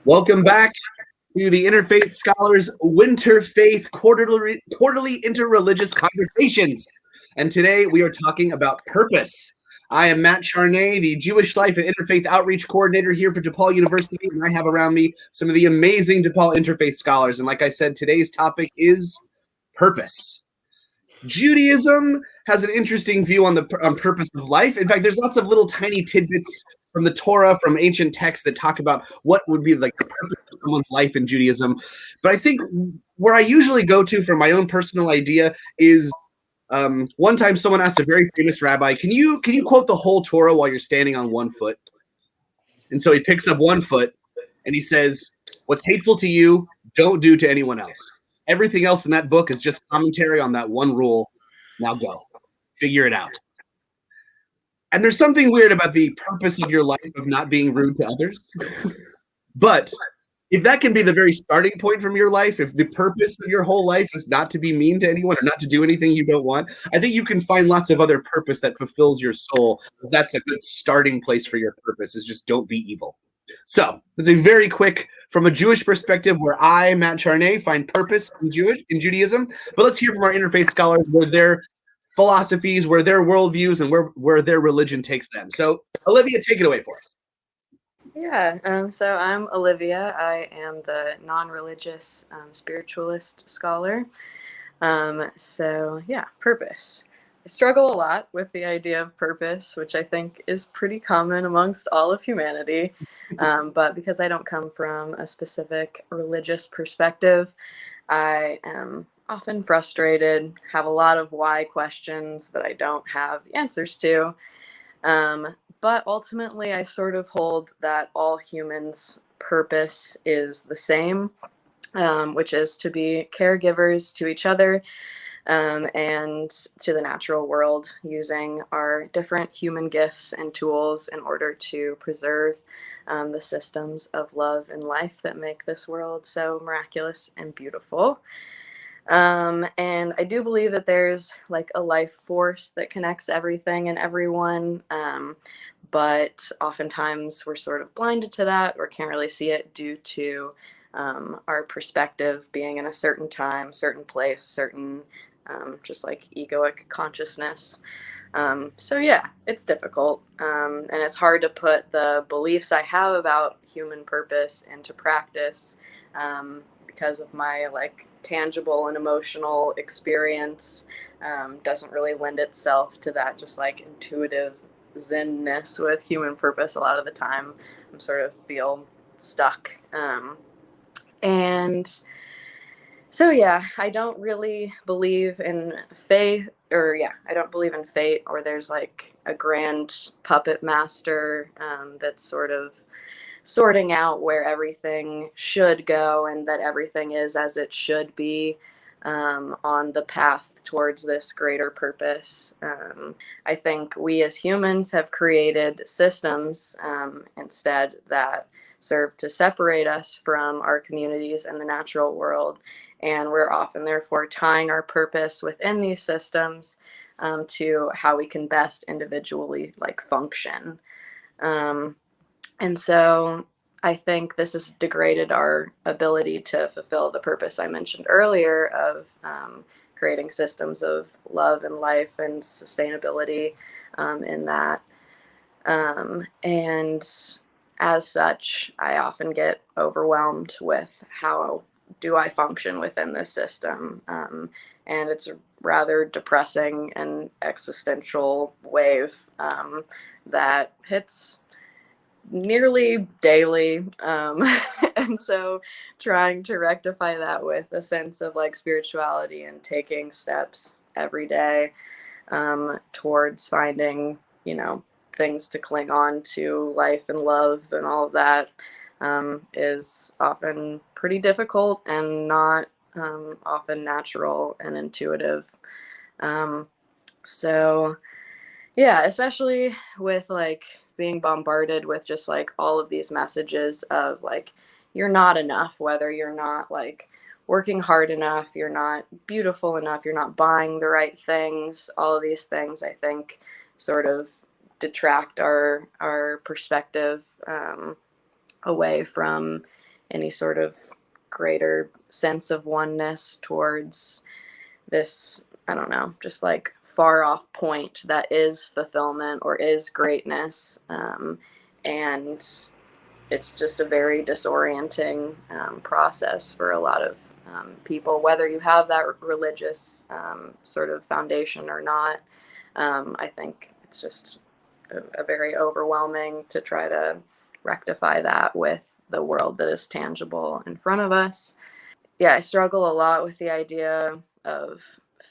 Welcome back to the Interfaith Scholars Winterfaith quarterly interreligious conversations. And today we are talking about purpose. I am Matt Charnay, the Jewish Life and Interfaith Outreach Coordinator here for DePaul University, and I have around me some of the amazing DePaul Interfaith Scholars. And like I said, today's topic is purpose. Judaism has an interesting view on purpose of life. In fact, there's lots of little tiny tidbits from the Torah, from ancient texts that talk about what would be like the purpose of someone's life in Judaism. But I think where I usually go to for my own personal idea is one time someone asked a very famous rabbi, can you quote the whole Torah while you're standing on one foot? And so he picks up one foot and he says, what's hateful to you, don't do to anyone else. Everything else in that book is just commentary on that one rule. Now go. Figure it out. And there's something weird about the purpose of your life of not being rude to others. But if that can be the very starting point from your life, if the purpose of your whole life is not to be mean to anyone or not to do anything you don't want, I think you can find lots of other purpose that fulfills your soul. That's a good starting place for your purpose, is just don't be evil. So it's a very quick, from a Jewish perspective, where I, Matt Charnay, find purpose in Judaism. But let's hear from our interfaith scholars where their philosophies, where their worldviews, and where their religion takes them. So Olivia, take it away for us. Yeah, so I'm Olivia. I am the non-religious spiritualist scholar. Purpose. I struggle a lot with the idea of purpose, which I think is pretty common amongst all of humanity. But because I don't come from a specific religious perspective, I am often frustrated, have a lot of why questions that I don't have the answers to. But ultimately, I sort of hold that all humans' purpose is the same, which is to be caregivers to each other and to the natural world, using our different human gifts and tools in order to preserve the systems of love and life that make this world so miraculous and beautiful. And I do believe that there's like a life force that connects everything and everyone. But oftentimes we're sort of blinded to that or can't really see it due to our perspective being in a certain time, certain place, certain just like egoic consciousness. It's difficult. And it's hard to put the beliefs I have about human purpose into practice because of my like tangible and emotional experience doesn't really lend itself to that just like intuitive zen-ness with human purpose. A lot of the time I'm sort of feel stuck. I don't really believe in faith I don't believe in fate or there's like a grand puppet master that's sort of sorting out where everything should go and that everything is as it should be on the path towards this greater purpose. I think we as humans have created systems instead that serve to separate us from our communities and the natural world. And we're often therefore tying our purpose within these systems to how we can best individually like function. And so I think this has degraded our ability to fulfill the purpose I mentioned earlier of creating systems of love and life and sustainability in that. And as such, I often get overwhelmed with how do I function within this system. And it's a rather depressing and existential wave that hits nearly daily. And so trying to rectify that with a sense of like spirituality and taking steps every day towards finding, things to cling on to, life and love and all of that is often pretty difficult and not often natural and intuitive. Especially with like being bombarded with just like all of these messages of like you're not enough, whether you're not like working hard enough, you're not beautiful enough, you're not buying the right things. All of these things I think sort of detract our perspective away from any sort of greater sense of oneness towards this, I don't know, just like far off point that is fulfillment or is greatness. And it's just a very disorienting process for a lot of people, whether you have that religious sort of foundation or not. I think it's just a very overwhelming to try to rectify that with the world that is tangible in front of us. Yeah, I struggle a lot with the idea of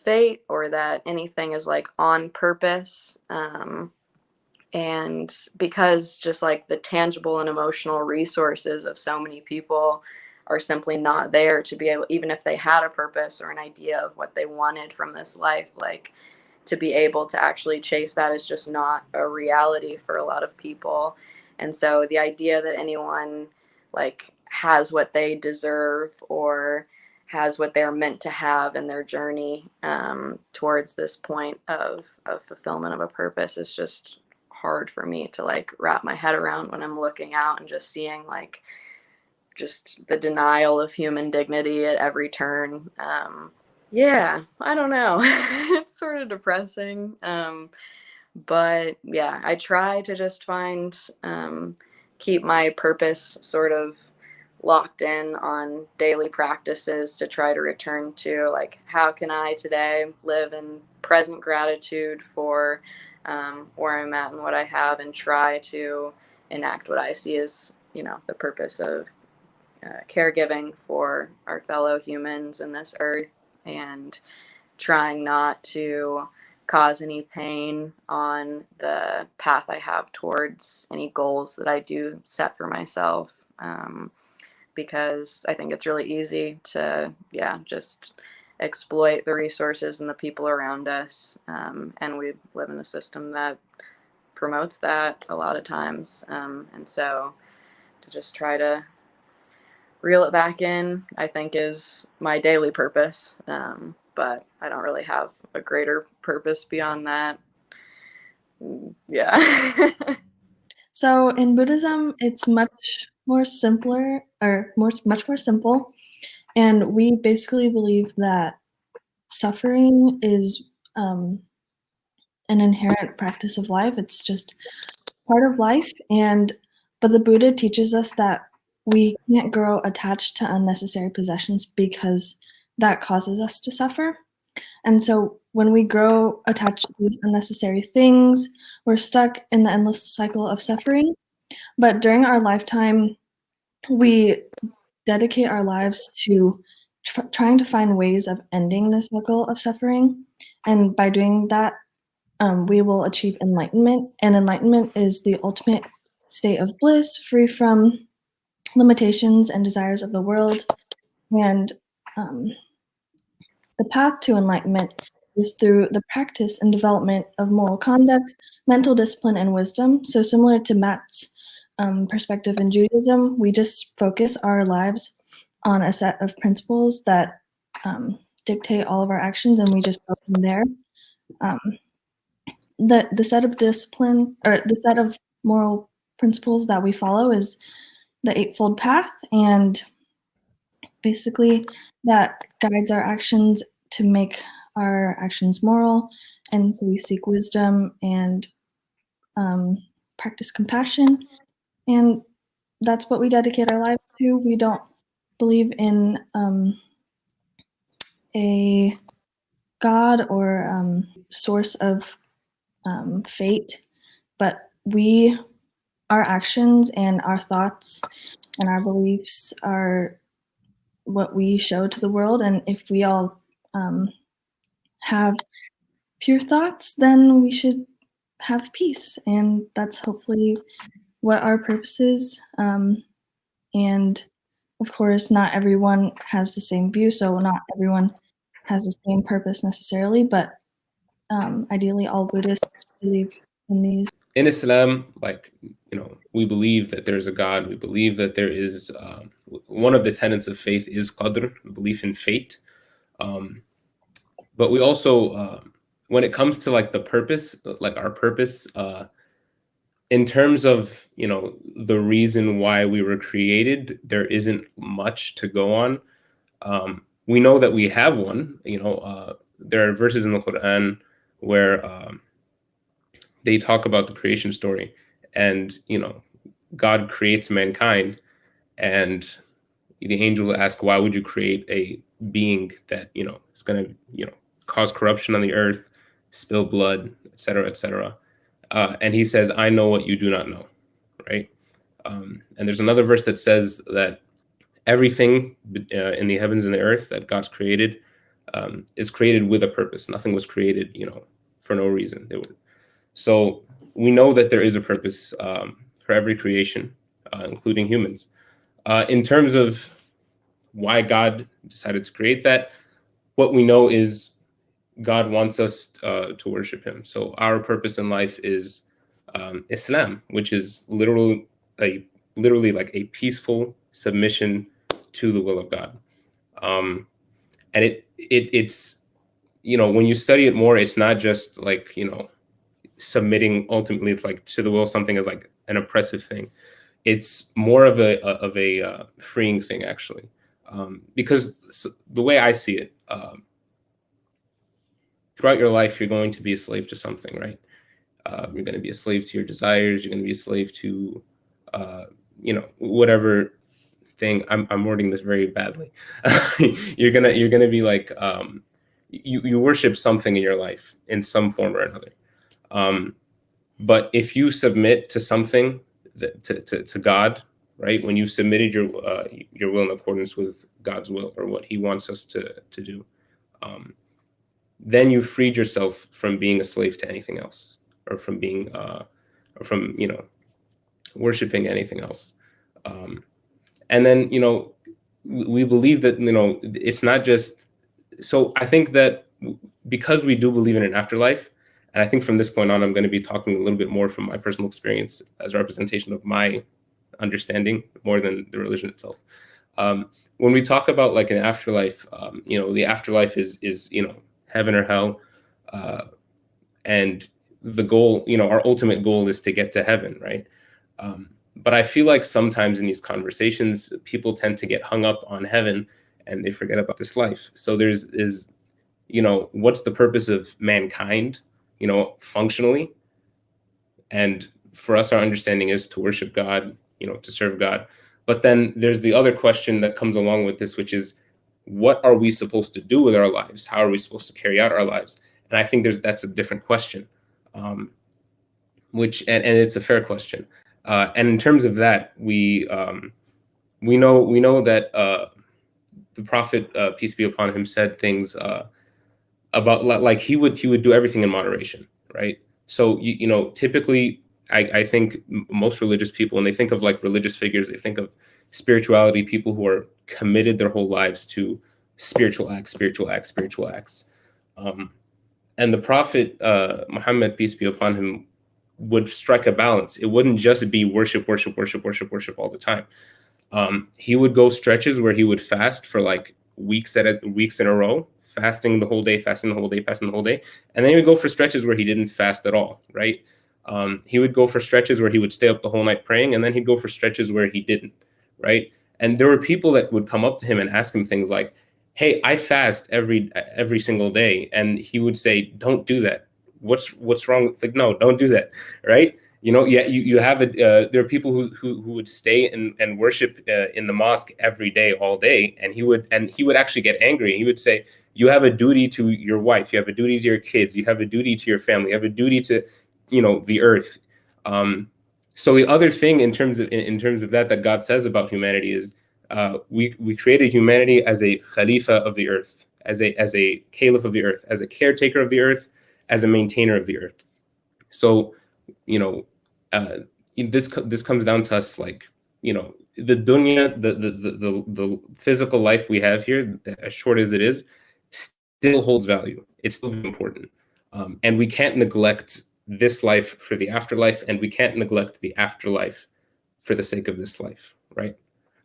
fate or that anything is like on purpose. And because just like the tangible and emotional resources of so many people are simply not there to be able, even if they had a purpose or an idea of what they wanted from this life, like to be able to actually chase that is just not a reality for a lot of people. And so the idea that anyone like has what they deserve or has what they're meant to have in their journey towards this point of fulfillment of a purpose is just hard for me to like wrap my head around when I'm looking out and just seeing like just the denial of human dignity at every turn. Yeah, I don't know. It's sort of depressing. But yeah, I try to just find, keep my purpose sort of locked in on daily practices to try to return to like, how can I today live in present gratitude for where I'm at and what I have, and try to enact what I see as, you know, the purpose of caregiving for our fellow humans in this earth, and trying not to cause any pain on the path I have towards any goals that I do set for myself. Because I think it's really easy to, yeah, just exploit the resources and the people around us. And we live in a system that promotes that a lot of times. And so to just try to reel it back in, I think, is my daily purpose. But I don't really have a greater purpose beyond that. Yeah. So in Buddhism, it's much more simpler or much more simple. And we basically believe that suffering is an inherent practice of life. It's just part of life. But the Buddha teaches us that we can't grow attached to unnecessary possessions because that causes us to suffer. And so when we grow attached to these unnecessary things, we're stuck in the endless cycle of suffering. But during our lifetime, we dedicate our lives to trying to find ways of ending the cycle of suffering. And by doing that, we will achieve enlightenment. And enlightenment is the ultimate state of bliss, free from limitations and desires of the world. And the path to enlightenment is through the practice and development of moral conduct, mental discipline, and wisdom. So, similar to Matt's perspective in Judaism, we just focus our lives on a set of principles that dictate all of our actions, and we just go from there. The set of discipline or the set of moral principles that we follow is the Eightfold Path, and basically that guides our actions to make our actions moral. And so we seek wisdom and practice compassion, and that's what we dedicate our lives to. We don't believe in a god or source of fate, but our actions and our thoughts and our beliefs are what we show to the world. And if we all have pure thoughts, then we should have peace. And that's hopefully what our purpose is. And of course, not everyone has the same view, so not everyone has the same purpose necessarily, but ideally all Buddhists believe in these. In Islam, like, we believe that there's a God. We believe that there is one of the tenets of faith is qadr, belief in fate. But we also, when it comes to like the purpose, like our purpose, in terms of, you know, the reason why we were created, there isn't much to go on. We know that we have one. You know, there are verses in the Quran where they talk about the creation story, and, you know, God creates mankind, and the angels ask, why would you create a being that, you know, is going to, you know, cause corruption on the earth, spill blood, etc., etc. And he says, I know what you do not know, right? And there's another verse that says that everything in the heavens and the earth that God's created is created with a purpose. Nothing was created, you know, for no reason. So we know that there is a purpose for every creation, including humans. In terms of why God decided to create that, what we know is God wants us to worship him. So our purpose in life is Islam, which is literally like a peaceful submission to the will of God. And it's, you know, when you study it more, it's not just like, you know, submitting ultimately like to the will of something as like an oppressive thing. It's more of a freeing thing, actually, because the way I see it, throughout your life, you're going to be a slave to something, right? You're going to be a slave to your desires. You're going to be a slave to, you know, whatever thing. I'm wording this very badly. You're gonna be like, you worship something in your life in some form or another. But if you submit to something, to God, right? When you've submitted your will in accordance with God's will, or what he wants us to do, then you freed yourself from being a slave to anything else, or from being you know, worshiping anything else. And then, you know, we believe that, you know, it's not just, so I think that because we do believe in an afterlife, and I think from this point on, I'm going to be talking a little bit more from my personal experience as a representation of my understanding more than the religion itself. When we talk about like an afterlife, you know, the afterlife is, you know, heaven or hell. And the goal, you know, our ultimate goal is to get to heaven, right? But I feel like sometimes in these conversations, people tend to get hung up on heaven and they forget about this life. So is, you know, what's the purpose of mankind, you know, functionally? And for us, our understanding is to worship God, you know, to serve God. But then there's the other question that comes along with this, which is, what are we supposed to do with our lives? How are we supposed to carry out our lives? And I think that's a different question, which, and it's a fair question. And in terms of that, we know that the Prophet, peace be upon him, said things about like he would do everything in moderation, right? So you know, typically, I think most religious people, when they think of like religious figures, they think of spirituality, people who are committed their whole lives to spiritual acts. And the Prophet Muhammad, peace be upon him, would strike a balance. It wouldn't just be worship all the time. He would go stretches where he would fast for like weeks in a row, fasting the whole day, and then he would go for stretches where he didn't fast at all, right? He would go for stretches where he would stay up the whole night praying, and then he'd go for stretches where he didn't, right? And there were people that would come up to him and ask him things like, "Hey, I fast every single day," and he would say, "Don't do that. What's wrong?" Like, no, don't do that, right? You know, yeah, you have it. There are people who would stay and worship in the mosque every day, all day, and he would actually get angry. He would say, "You have a duty to your wife. You have a duty to your kids. You have a duty to your family. You have a duty to, you know, the earth." So the other thing in terms of that God says about humanity is, we created humanity as a Khalifa of the earth, as a caliph of the earth, as a caretaker of the earth, as a maintainer of the earth. So, you know, this comes down to us, like, you know, the dunya, the physical life we have here, as short as it is, still holds value. It's still important, and we can't neglect this life for the afterlife, and we can't neglect the afterlife for the sake of this life, right?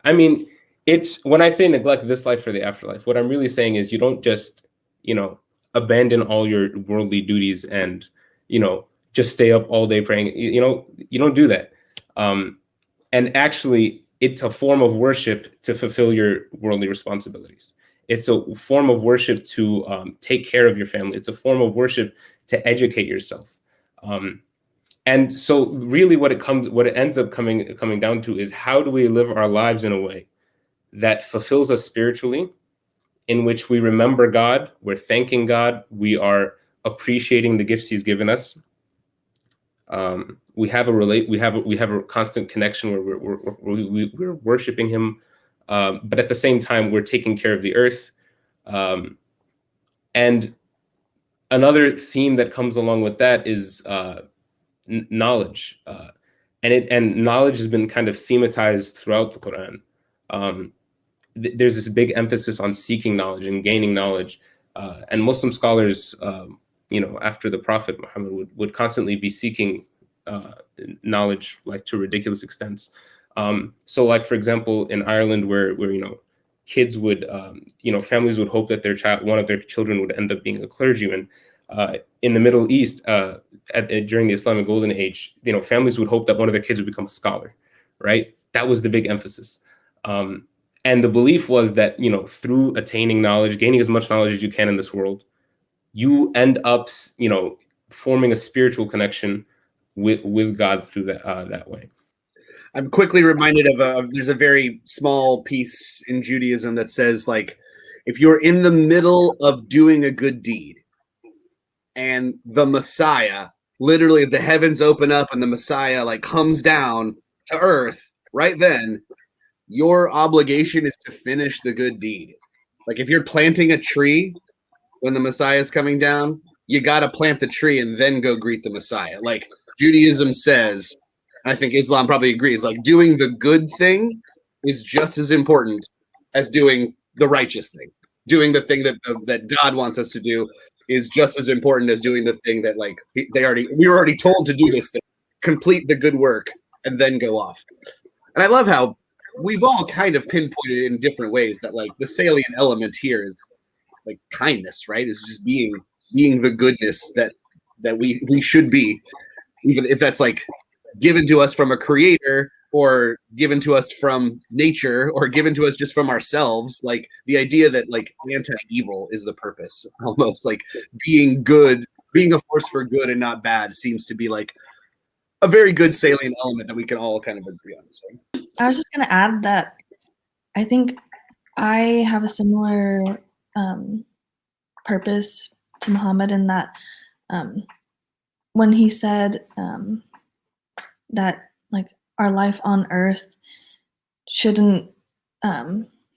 I mean, it's, when I say neglect this life for the afterlife, what I'm really saying is you don't just, you know, abandon all your worldly duties and, you know, just stay up all day praying. You don't do that. And actually, it's a form of worship to fulfill your worldly responsibilities. It's a form of worship to take care of your family. It's a form of worship to educate yourself. And so really what it ends up coming down to is, how do we live our lives in a way that fulfills us spiritually, in which we remember God, we're thanking God, we are appreciating the gifts he's given us. We have a constant connection where we're worshiping him, but at the same time we're taking care of the earth. And another theme that comes along with that is knowledge, and knowledge has been kind of thematized throughout the Quran. There's this big emphasis on seeking knowledge and gaining knowledge, and Muslim scholars, after the Prophet Muhammad would constantly be seeking knowledge, like to ridiculous extents. So, like for example, in Ireland, where kids would, families would hope that one of their children would end up being a clergyman. In the Middle East, during the Islamic Golden Age, families would hope that one of their kids would become a scholar, right? That was the big emphasis. And the belief was that, through attaining knowledge, gaining as much knowledge as you can in this world, you end up, forming a spiritual connection with God through that way. I'm quickly reminded of there's a very small piece in Judaism that says, like, if you're in the middle of doing a good deed and the Messiah, literally the heavens open up and the Messiah like comes down to earth right then, your obligation is to finish the good deed. Like if you're planting a tree when the Messiah is coming down, you got to plant the tree and then go greet the Messiah. Like Judaism says, and I think Islam probably agrees, like doing the good thing is just as important as doing the righteous thing. Doing the thing that God wants us to do is just as important as doing the thing that like we were already told to do this thing. Complete the good work and then go off. And I love how we've all kind of pinpointed in different ways that like the salient element here is like kindness, right? Is just being the goodness that we should be, even if that's like given to us from a creator or given to us from nature or given to us just from ourselves. Like the idea that like anti-evil is the purpose, almost like being good, being a force for good and not bad seems to be like a very good salient element that we can all kind of agree on. So I was just going to add that I think I have a similar purpose to Muhammad in that when he said that like our life on earth shouldn't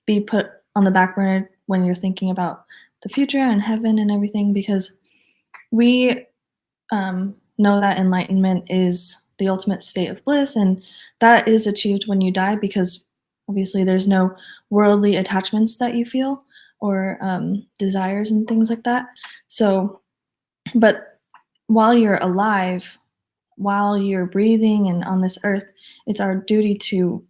be put on the back burner when you're thinking about the future and heaven and everything, because we know that enlightenment is the ultimate state of bliss, and that is achieved when you die, because obviously there's no worldly attachments that you feel or desires and things like that. So, but while you're alive, while you're breathing and on this earth, it's our duty to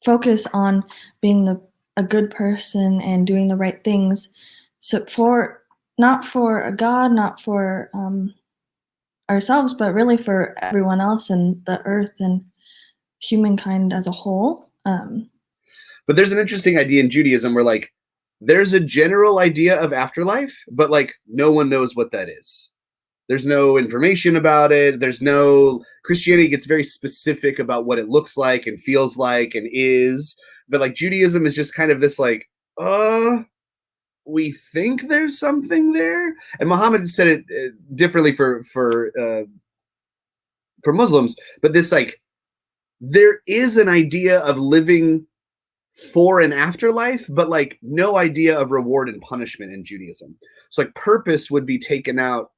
focus on being a good person and doing the right things. So not for a God, not for ourselves, but really for everyone else and the earth and humankind as a whole. But there's an interesting idea in Judaism where like there's a general idea of afterlife, but like no one knows what that is. There's no information about it. Christianity gets very specific about what it looks like and feels like and is. But like Judaism is just kind of this like, we think there's something there. And Muhammad said it differently for Muslims, but this like, there is an idea of living for an afterlife, but like no idea of reward and punishment in Judaism. So like purpose would be taken out.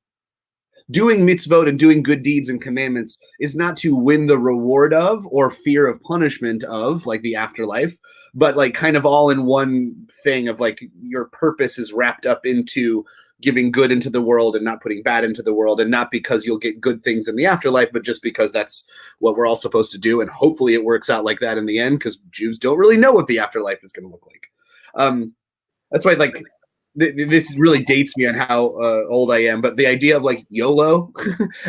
Doing mitzvot and doing good deeds and commandments is not to win the reward of or fear of punishment of like the afterlife, but like kind of all in one thing of like your purpose is wrapped up into giving good into the world and not putting bad into the world, and not because you'll get good things in the afterlife, but just because that's what we're all supposed to do. And hopefully it works out like that in the end, because Jews don't really know what the afterlife is going to look like. That's why like this really dates me on how old I am, but the idea of like YOLO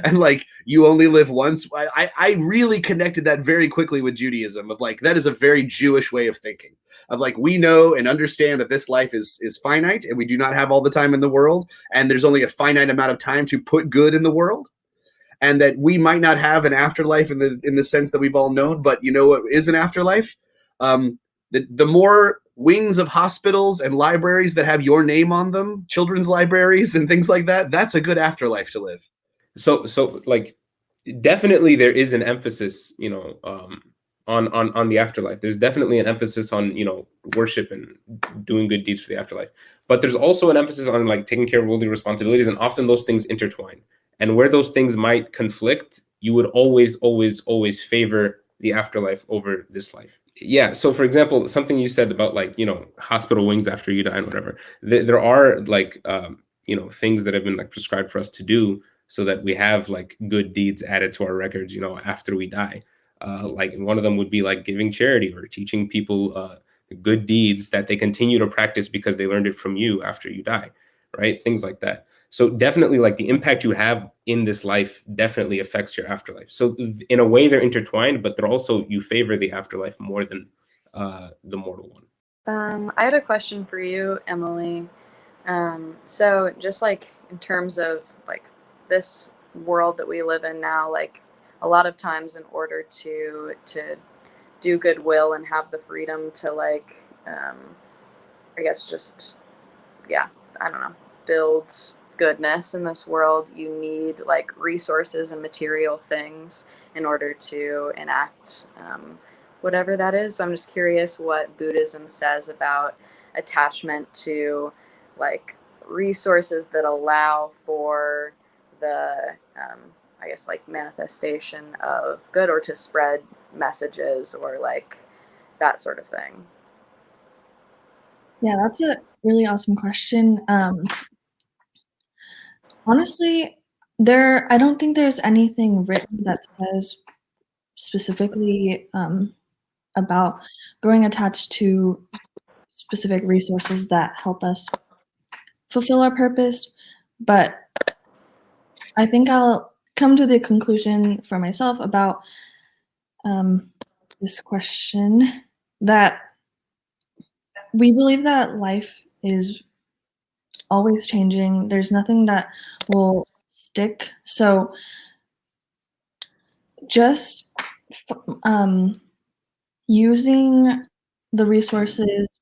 and like you only live once, I really connected that very quickly with Judaism of like, that is a very Jewish way of thinking of like, we know and understand that this life is finite and we do not have all the time in the world. And there's only a finite amount of time to put good in the world. And that we might not have an afterlife in the sense that we've all known, but you know what is an afterlife? The more wings of hospitals and libraries that have your name on them, children's libraries and things like that, that's a good afterlife to live. So like definitely there is an emphasis, on the afterlife. There's definitely an emphasis on, worship and doing good deeds for the afterlife. But there's also an emphasis on like taking care of worldly responsibilities, and often those things intertwine. And where those things might conflict, you would always, always, always favor the afterlife over this life. Yeah. So for example, something you said about like, hospital wings after you die and whatever, there are like, things that have been like prescribed for us to do so that we have like good deeds added to our records, after we die. Like one of them would be like giving charity or teaching people good deeds that they continue to practice because they learned it from you after you die, right? Things like that. So definitely like the impact you have in this life definitely affects your afterlife. So in a way they're intertwined, but they're also, you favor the afterlife more than the mortal one. I had a question for you, Emily. So just like in terms of like this world that we live in now, like a lot of times in order to do goodwill and have the freedom to like, I guess just, yeah, I don't know, build goodness in this world, you need like resources and material things in order to enact whatever that is. So I'm just curious what Buddhism says about attachment to like resources that allow for the I guess like manifestation of good, or to spread messages or like that sort of thing. Yeah, that's a really awesome question. Honestly, I don't think there's anything written that says specifically about growing attached to specific resources that help us fulfill our purpose. But I think I'll come to the conclusion for myself about this question, that we believe that life is always changing. There's nothing that will stick. So just using the resources,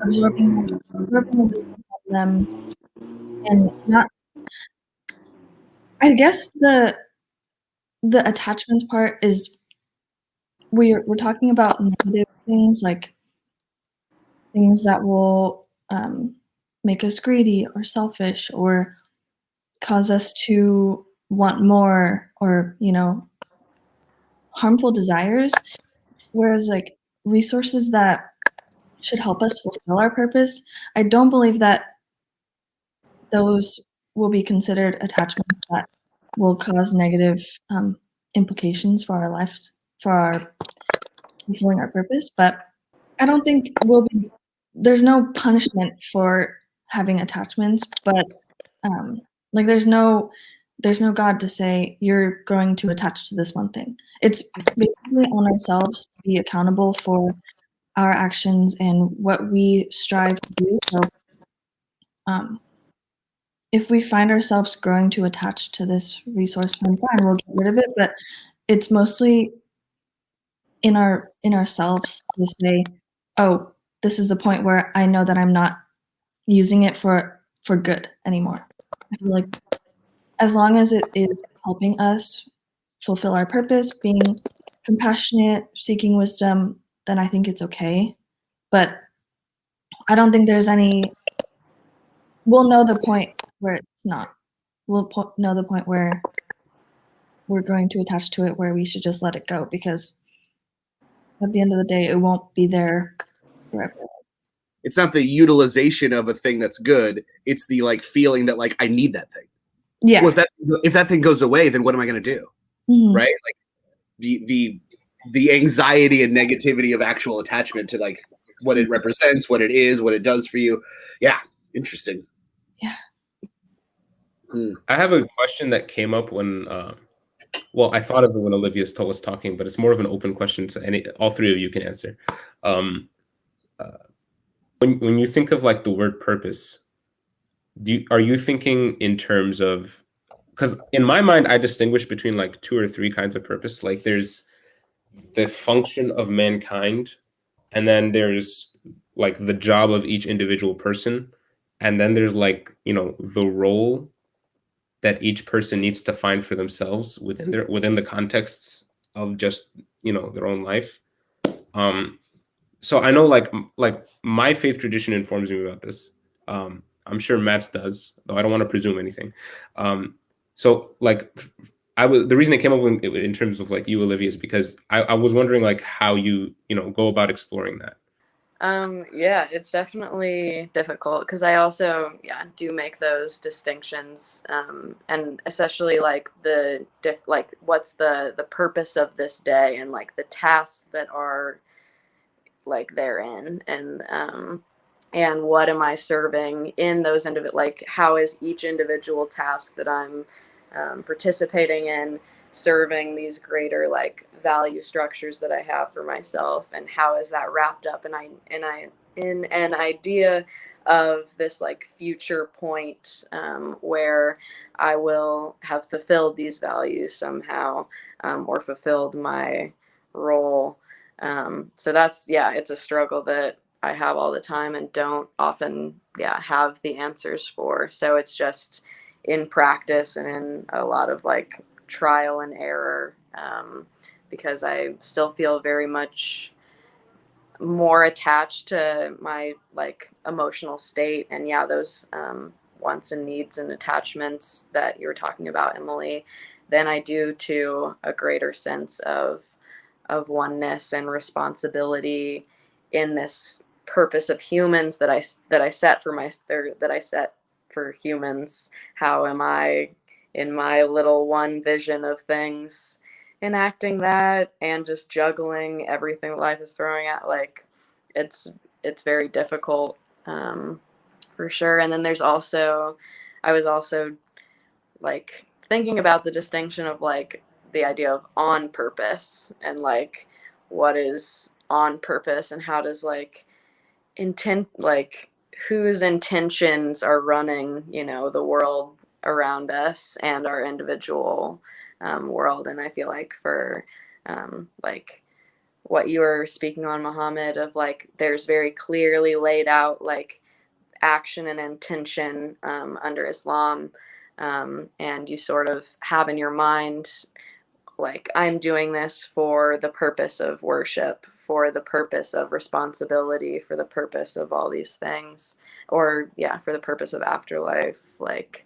absorbing the wisdom from them, and not, I guess the attachments part is we're talking about negative things, like things that will make us greedy or selfish or cause us to want more, or harmful desires. Whereas like resources that should help us fulfill our purpose, I don't believe that those will be considered attachments that will cause negative implications for our life, for our fulfilling our purpose. But I don't think there's no punishment for having attachments, but like there's no God to say you're going to attach to this one thing. It's basically on ourselves to be accountable for our actions and what we strive to do. So if we find ourselves growing too attached to this resource, then fine, we'll get rid of it. But it's mostly in ourselves to say, oh, this is the point where I know that I'm not using it for good anymore. I feel like as long as it is helping us fulfill our purpose, being compassionate, seeking wisdom, then I think it's okay. But I don't think there's we'll know the point where it's not. We'll know the point where we're going to attach to it, where we should just let it go, because at the end of the day, it won't be there forever. It's not the utilization of a thing that's good. It's the like feeling that like I need that thing. Yeah. Well, if that thing goes away, then what am I going to do? Mm-hmm. Right? Like the anxiety and negativity of actual attachment to like what it represents, what it is, what it does for you. Yeah, Interesting. Yeah. I have a question that came up when, well, I thought of it when Olivia was talking, but it's more of an open question, so all three of you can answer. When you think of like the word purpose, are you thinking in terms of, because in my mind I distinguish between like 2 or 3 kinds of purpose. Like there's the function of mankind, and then there's like the job of each individual person, and then there's like, the role that each person needs to find for themselves within the contexts of just their own life. So I know like my faith tradition informs me about this. I'm sure Matt's does, though I don't want to presume anything. So like the reason it came up in terms of like you, Olivia, is because I was wondering like how you go about exploring that. Yeah, it's definitely difficult because I also do make those distinctions, and especially like what's the purpose of this day, and like the tasks that are like therein, and what am I serving in those like how is each individual task that I'm participating in serving these greater like value structures that I have for myself, and how is that wrapped up in an idea of this like future point, where I will have fulfilled these values somehow, or fulfilled my role. So that's, it's a struggle that I have all the time and don't often have the answers for. So it's just in practice and in a lot of like trial and error, because I still feel very much more attached to my like emotional state and those wants and needs and attachments that you were talking about, Emily, than I do to a greater sense of oneness and responsibility in this purpose of humans that I set for humans. How am I in my little one vision of things enacting that and just juggling everything life is throwing at? Like it's very difficult, for sure. And then I was also like thinking about the distinction of like the idea of on purpose, and like what is on purpose, and how does like intent, like whose intentions are running the world around us and our individual world. And I feel like for like what you were speaking on, Muhammad, of like there's very clearly laid out like action and intention under Islam, and you sort of have in your mind like, I'm doing this for the purpose of worship, for the purpose of responsibility, for the purpose of all these things, or for the purpose of afterlife. Like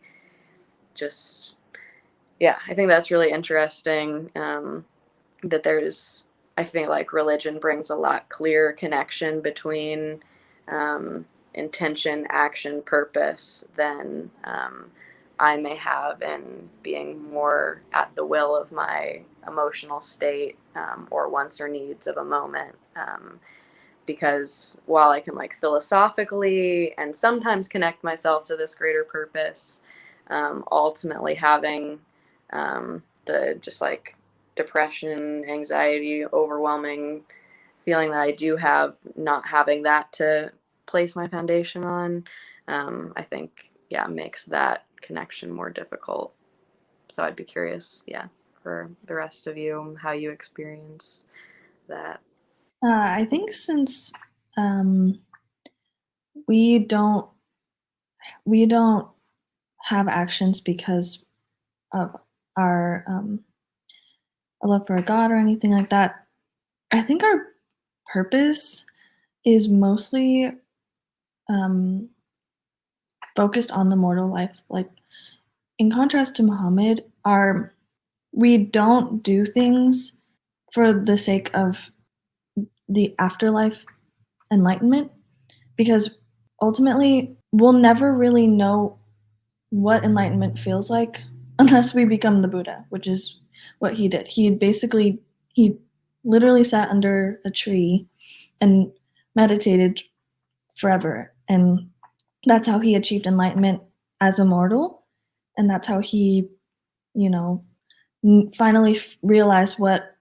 just I think that's really interesting, that there's, I think like religion brings a lot clearer connection between intention, action, purpose than I may have in being more at the will of my emotional state, or wants or needs of a moment. Because while I can like philosophically and sometimes connect myself to this greater purpose, ultimately having the just like depression, anxiety, overwhelming feeling that I do have, not having that to place my foundation on, I think makes that connection more difficult. So I'd be curious for the rest of you how you experience that. I think since we don't have actions because of our a love for a God or anything like that, I think our purpose is mostly focused on the mortal life. Like in contrast to Muhammad, we don't do things for the sake of the afterlife enlightenment, because ultimately we'll never really know what enlightenment feels like unless we become the Buddha, which is what he did. He literally sat under a tree and meditated forever, and that's how he achieved enlightenment as a mortal, and that's how he, you know, finally realized what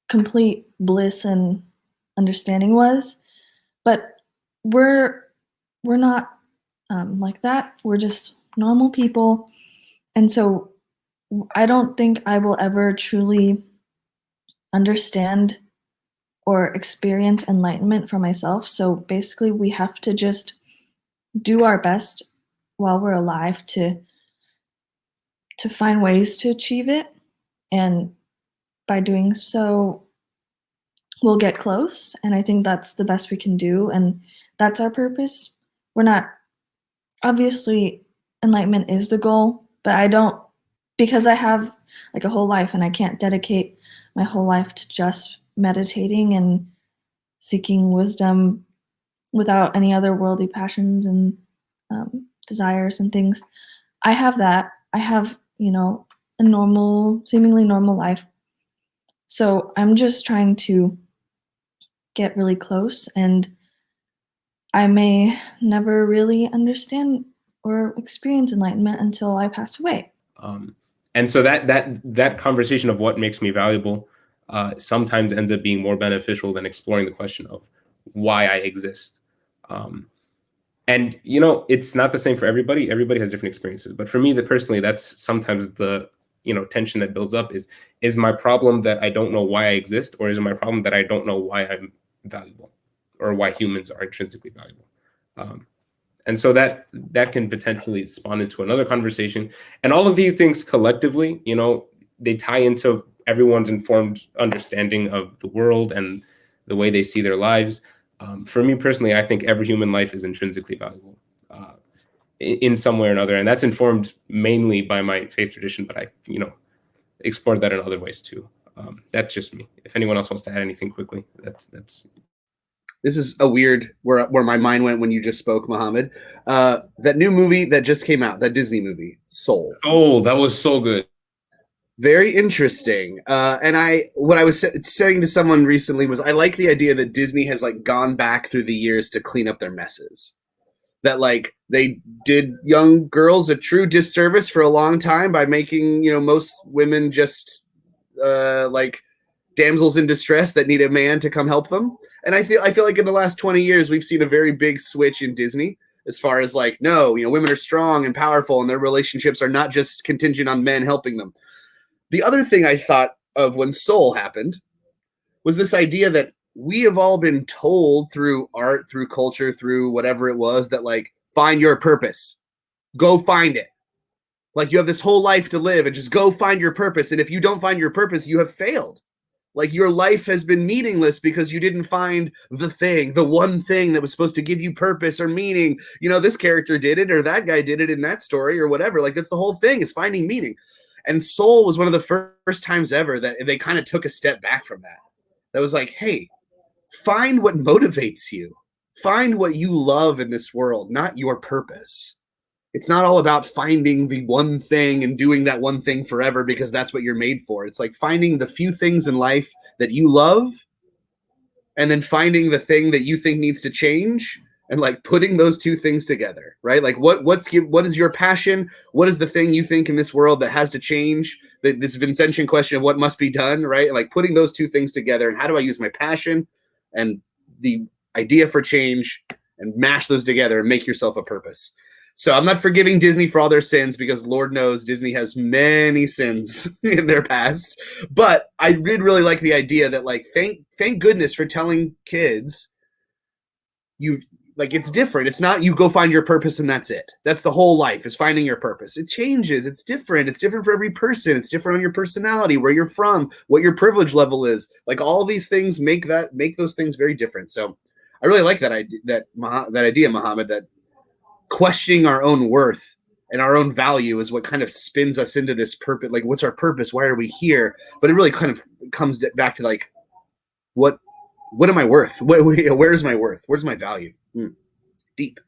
complete bliss and understanding was. But we're not like that. We're just normal people, and so I don't think I will ever truly understand or experience enlightenment for myself. So basically, we have to just do our best while we're alive to find ways to achieve it, and by doing so, we'll get close. And I think that's the best we can do, and that's our purpose. We're not, obviously, enlightenment is the goal, but I don't, because I have like a whole life and I can't dedicate my whole life to just meditating and seeking wisdom without any other worldly passions and desires and things. I have that. I have, a normal, seemingly normal life. So I'm just trying to get really close, and I may never really understand or experience enlightenment until I pass away. And so that conversation of what makes me valuable sometimes ends up being more beneficial than exploring the question of why I exist. And it's not the same for everybody. Everybody has different experiences. But for me, personally, that's sometimes the tension that builds up is my problem that I don't know why I exist, or is it my problem that I don't know why I'm valuable, or why humans are intrinsically valuable? And so that can potentially spawn into another conversation. And all of these things collectively, they tie into everyone's informed understanding of the world and the way they see their lives. For me personally, I think every human life is intrinsically valuable in some way or another. And that's informed mainly by my faith tradition, but I, explored that in other ways too. That's just me. If anyone else wants to add anything quickly, that's. This is a weird where my mind went when you just spoke, Muhammad. That new movie that just came out, that Disney movie, Soul. Soul, that was so good. Very interesting. And what I was saying to someone recently was I like the idea that Disney has like gone back through the years to clean up their messes. That like they did young girls a true disservice for a long time by making, most women just like damsels in distress that need a man to come help them. And I feel like in the last 20 years, we've seen a very big switch in Disney as far as like, no, women are strong and powerful and their relationships are not just contingent on men helping them. The other thing I thought of when Soul happened was this idea that we have all been told through art, through culture, through whatever it was, that like, find your purpose, go find it. Like you have this whole life to live and just go find your purpose. And if you don't find your purpose, you have failed. Like your life has been meaningless because you didn't find the one thing that was supposed to give you purpose or meaning. This character did it, or that guy did it in that story or whatever. Like that's the whole thing, is finding meaning. And Soul was one of the first times ever that they kind of took a step back from that. That was like, hey, find what motivates you. Find what you love in this world, not your purpose. It's not all about finding the one thing and doing that one thing forever because that's what you're made for. It's like finding the few things in life that you love and then finding the thing that you think needs to change and like putting those two things together, right? Like what is your passion? What is the thing you think in this world that has to change? This Vincentian question of what must be done, right? Like putting those two things together, and how do I use my passion and the idea for change and mash those together and make yourself a purpose. So I'm not forgiving Disney for all their sins, because Lord knows Disney has many sins in their past. But I did really like the idea that like, thank goodness for telling kids it's different. It's not you go find your purpose and that's it. That's the whole life, is finding your purpose. It changes. It's different. It's different for every person. It's different on your personality, where you're from, what your privilege level is. Like all these things make those things very different. So I really like that idea, Muhammad, that questioning our own worth and our own value is what kind of spins us into this purpose. Like, what's our purpose? Why are we here? But it really kind of comes back to like, what am I worth? Where's my worth? Where's my value? Deep.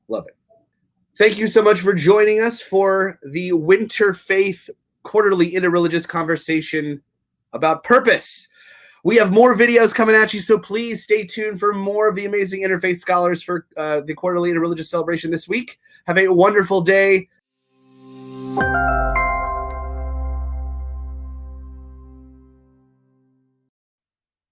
Love it. Thank you so much for joining us for the Winterfaith quarterly interreligious conversation about purpose. We have more videos coming at you, so please stay tuned for more of the amazing interfaith scholars for the quarterly interreligious celebration this week. Have a wonderful day.